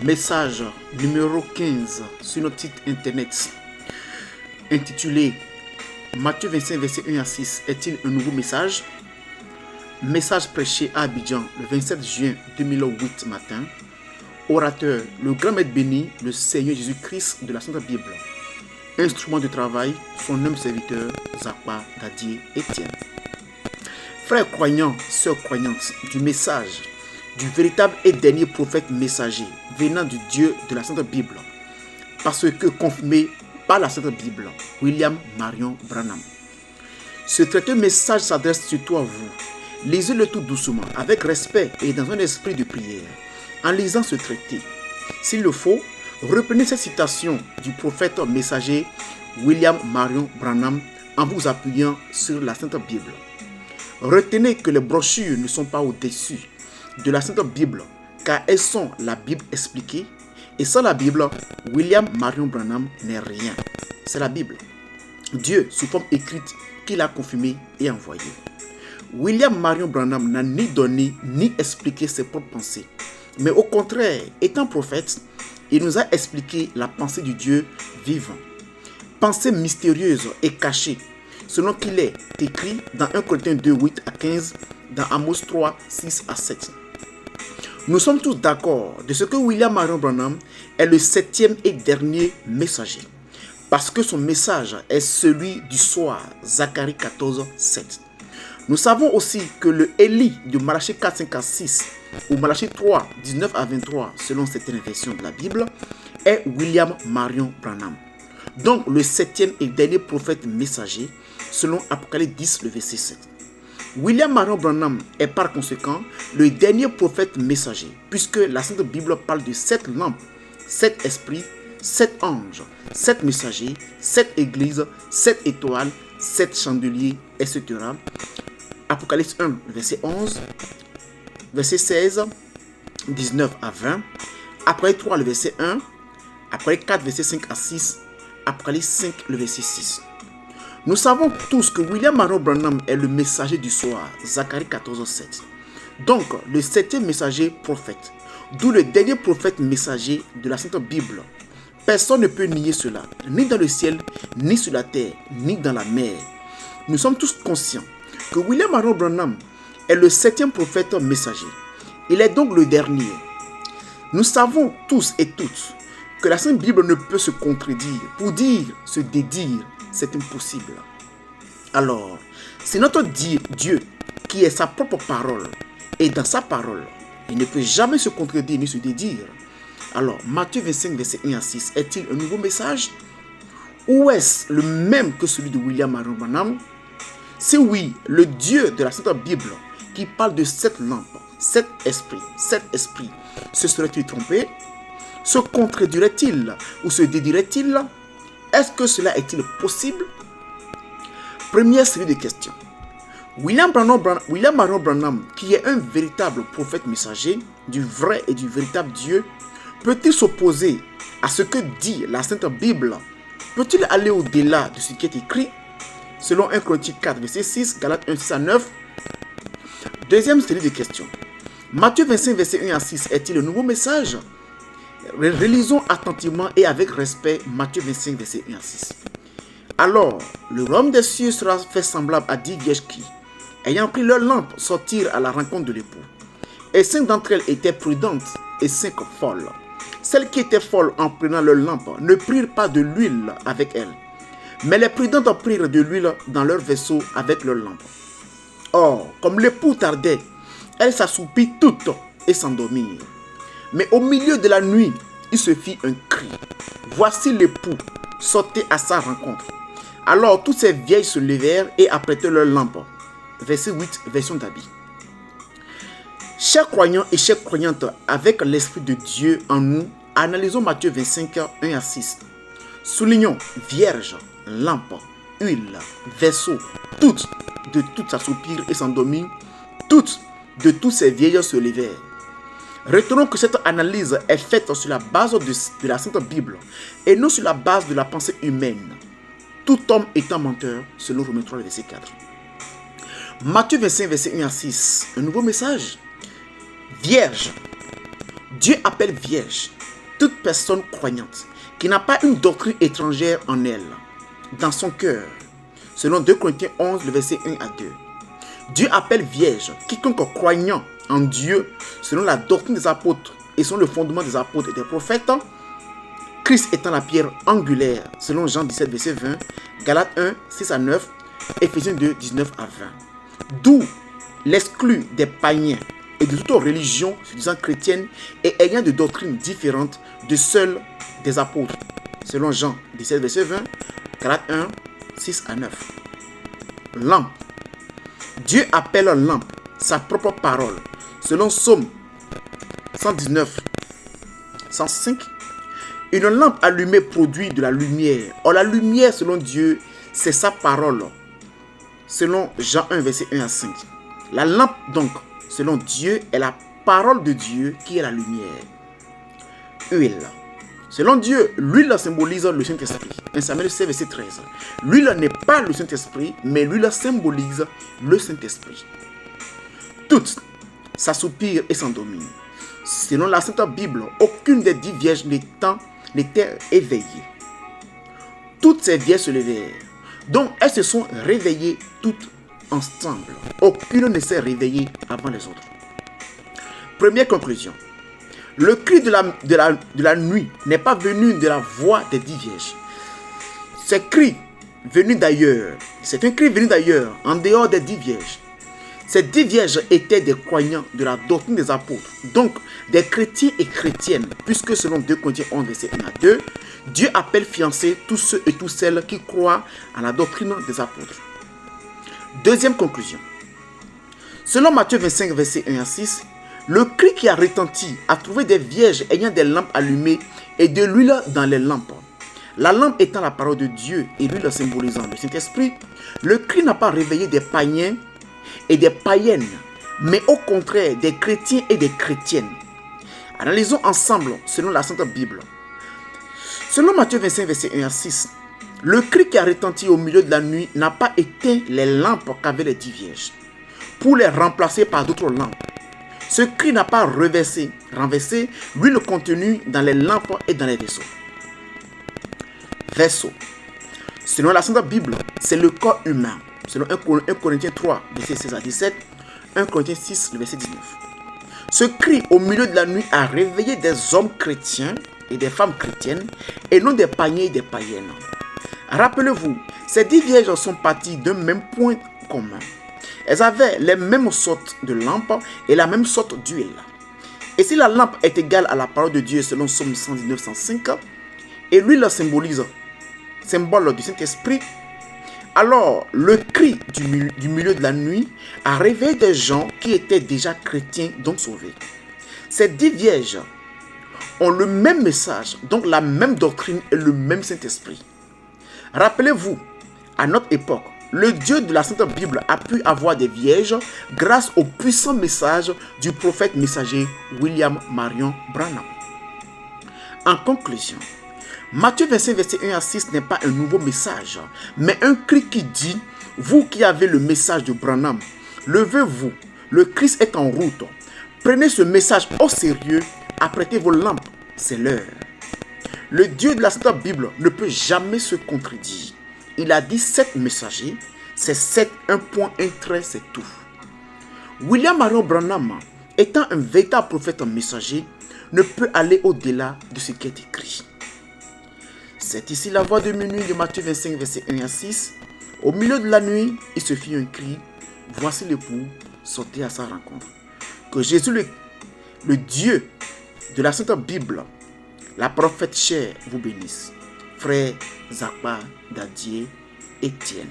Message numéro 15 sur notre site internet intitulé Matthieu 25 verset 1 à 6 est-il un nouveau message? Message prêché à Abidjan le 27 juin 2008 matin. Orateur, le grand maître béni, le Seigneur Jésus-Christ de la Sainte Bible. Instrument de travail, son homme serviteur, Zakpa Dadier Etienne. Frères croyants, sœurs croyantes, du message du véritable et dernier prophète messager venant du Dieu de la Sainte Bible, parce que confirmé par la Sainte Bible, William Marion Branham. Ce traité message s'adresse surtout à vous. Lisez-le tout doucement, avec respect et dans un esprit de prière. En lisant ce traité, s'il le faut, reprenez cette citation du prophète messager William Marion Branham en vous appuyant sur la Sainte Bible. Retenez que les brochures ne sont pas au-dessus de la Sainte Bible, car elles sont la Bible expliquée, et sans la Bible, William Marion Branham n'est rien. C'est la Bible, Dieu sous forme écrite qu'il a confirmé et envoyé. William Marion Branham n'a ni donné ni expliqué ses propres pensées, mais au contraire, étant prophète, il nous a expliqué la pensée du Dieu vivant. Pensée mystérieuse et cachée, selon qu'il est écrit dans 1 Corinthiens 2, 8 à 15, dans Amos 3, 6 à 7. Nous sommes tous d'accord de ce que William Marion Branham est le septième et dernier messager, parce que son message est celui du soir, Zacharie 14, 7. Nous savons aussi que le Élie de Malachie 4, 5 à 6 ou Malachie 3, 19 à 23, selon certaines versions de la Bible, est William Marion Branham. Donc le septième et dernier prophète messager, selon Apocalypse 10, le verset 7. William Marion Branham est par conséquent le dernier prophète messager, puisque la Sainte Bible parle de 7 lampes, 7 esprits, 7 anges, 7 messagers, 7 églises, 7 étoiles, 7 chandeliers, etc. Apocalypse 1, verset 11, verset 16, 19 à 20, Apocalypse 3, le verset 1, Apocalypse 4, verset 5 à 6, Apocalypse 5, le verset 6. Nous savons tous que William Marion Branham est le messager du soir, Zacharie 14, 7. Donc, le septième messager prophète, d'où le dernier prophète messager de la Sainte Bible. Personne ne peut nier cela, ni dans le ciel, ni sur la terre, ni dans la mer. Nous sommes tous conscients que William Marion Branham est le septième prophète messager. Il est donc le dernier. Nous savons tous et toutes que la Sainte Bible ne peut se contredire. Pour dire, se dédire, c'est impossible. Alors, c'est notre Dieu qui est sa propre parole. Et dans sa parole, il ne peut jamais se contredire ni se dédire. Alors, Matthieu 25, verset 1 à 6, est-il un nouveau message? Ou est-ce le même que celui de William Marion Branham? Si oui, le Dieu de la Sainte Bible qui parle de 7 lampes, 7 esprits, se serait-il trompé? Se contredirait-il ou se dédirait-il? Est-ce que cela est-il possible? Première série de questions. William Marion Branham, qui est un véritable prophète messager du vrai et du véritable Dieu, peut-il s'opposer à ce que dit la Sainte Bible? Peut-il aller au-delà de ce qui est écrit? Selon 1 Corinthiens 4, verset 6, Galates 1, 6 à 9. Deuxième série de questions. Matthieu 25, verset 1 à 6, est-il un nouveau message? Relisons attentivement et avec respect Matthieu 25, verset 1 à 6. Alors, le royaume des cieux sera fait semblable à 10 vierges qui, ayant pris leur lampe, sortirent à la rencontre de l'époux. Et 5 d'entre elles étaient prudentes et 5 folles. Celles qui étaient folles en prenant leur lampe ne prirent pas de l'huile avec elles, mais les prudentes prirent de l'huile dans leur vaisseau avec leur lampe. Or, comme l'époux tardait, elles s'assoupirent toutes et s'endormirent. Mais au milieu de la nuit, il se fit un cri. Voici l'époux, sortez à sa rencontre. Alors toutes ces vieilles se levèrent et apprêtèrent leurs lampes. Verset 8, version d'Abi. Chers croyants et chères croyantes, avec l'Esprit de Dieu en nous, analysons Matthieu 25, 1 à 6. Soulignons vierge, lampe, huile, vaisseau, toutes s'assoupirent et s'endormirent, toutes ces vieilles se levèrent. Retenons que cette analyse est faite sur la base de la Sainte Bible et non sur la base de la pensée humaine. Tout homme étant menteur, selon Romains 3, verset 4. Matthieu 25, verset 1 à 6. Un nouveau message. Vierge. Dieu appelle vierge toute personne croyante qui n'a pas une doctrine étrangère en elle, dans son cœur, selon 2 Corinthiens 11, le verset 1 à 2. Dieu appelle vierge quiconque croyant en Dieu selon la doctrine des apôtres et selon le fondement des apôtres et des prophètes, Christ étant la pierre angulaire, selon Jean 17, verset 20, Galates 1, 6 à 9, Éphésiens 2, 19 à 20. D'où l'exclut des païens et de toute religion se disant chrétienne et ayant de doctrines différentes de celles des apôtres, selon Jean 17, verset 20, Galates 1, 6 à 9. Lampe. Dieu appelle lampe sa propre parole, selon Psaume 119, 105. Une lampe allumée produit de la lumière. Or, la lumière, selon Dieu, c'est sa parole, selon Jean 1, verset 1 à 5. La lampe, donc, selon Dieu, est la parole de Dieu qui est la lumière. Huile. Selon Dieu, l'huile symbolise le Saint-Esprit. 1 Samuel 16, verset 13. L'huile n'est pas le Saint-Esprit, mais l'huile symbolise le Saint-Esprit. Toutes s'assoupirent et s'endormirent. Selon la Sainte Bible, aucune des 10 vierges n'était éveillée. Toutes ces vierges se levèrent. Donc, elles se sont réveillées toutes ensemble. Aucune ne s'est réveillée avant les autres. Première conclusion. Le cri de la nuit n'est pas venu de la voix des 10 vierges. C'est un cri venu d'ailleurs. C'est un cri venu d'ailleurs, en dehors des 10 vierges. Ces 10 vierges étaient des croyants de la doctrine des apôtres, donc des chrétiens et chrétiennes, puisque selon 2 Corinthiens 11, verset 1 à 2, Dieu appelle fiancés tous ceux et toutes celles qui croient à la doctrine des apôtres. Deuxième conclusion. Selon Matthieu 25, verset 1 à 6, le cri qui a retenti a trouvé des vierges ayant des lampes allumées et de l'huile dans les lampes. La lampe étant la parole de Dieu et l'huile symbolisant le Saint-Esprit, le cri n'a pas réveillé des païens et des païennes, mais au contraire des chrétiens et des chrétiennes. Analysons ensemble selon la Sainte Bible. Selon Matthieu 25, verset 1 à 6, le cri qui a retenti au milieu de la nuit n'a pas éteint les lampes qu'avaient les 10 vierges, pour les remplacer par d'autres lampes. Ce cri n'a pas renversé l'huile contenue dans les lampes et dans les vaisseaux. Vaisseau. Selon la Sainte Bible, c'est le corps humain. Selon 1 Corinthiens 3, verset 16 à 17, 1 Corinthiens 6, le verset 19. Ce cri au milieu de la nuit a réveillé des hommes chrétiens et des femmes chrétiennes et non des païens et des païennes. Rappelez-vous, ces 10 vierges sont parties d'un même point commun. Elles avaient les mêmes sortes de lampes et la même sorte d'huile. Et si la lampe est égale à la parole de Dieu selon Psaume 119, 105, et l'huile symbole du Saint-Esprit, alors le cri du milieu de la nuit a réveillé des gens qui étaient déjà chrétiens, donc sauvés. Ces 10 vierges ont le même message, donc la même doctrine et le même Saint-Esprit. Rappelez-vous, à notre époque, le Dieu de la Sainte Bible a pu avoir des vierges grâce au puissant message du prophète messager William Marion Branham. En conclusion, Matthieu 25, verset 1 à 6 n'est pas un nouveau message, mais un cri qui dit, vous qui avez le message de Branham, levez-vous, le Christ est en route. Prenez ce message au sérieux, apprêtez vos lampes, c'est l'heure. Le Dieu de la Sainte Bible ne peut jamais se contredire. Il a dit 7 messagers, c'est 7, un point, un trait, c'est tout. William Marion Branham, étant un véritable prophète messager, ne peut aller au-delà de ce qui est écrit. C'est ici la voix de minuit de Matthieu 25, verset 1 à 6. Au milieu de la nuit, il se fit un cri. Voici l'époux, sortez à sa rencontre. Que Jésus, le Dieu de la Sainte Bible, la prophète chère, vous bénisse. Frère Zakpa Dadier Etienne.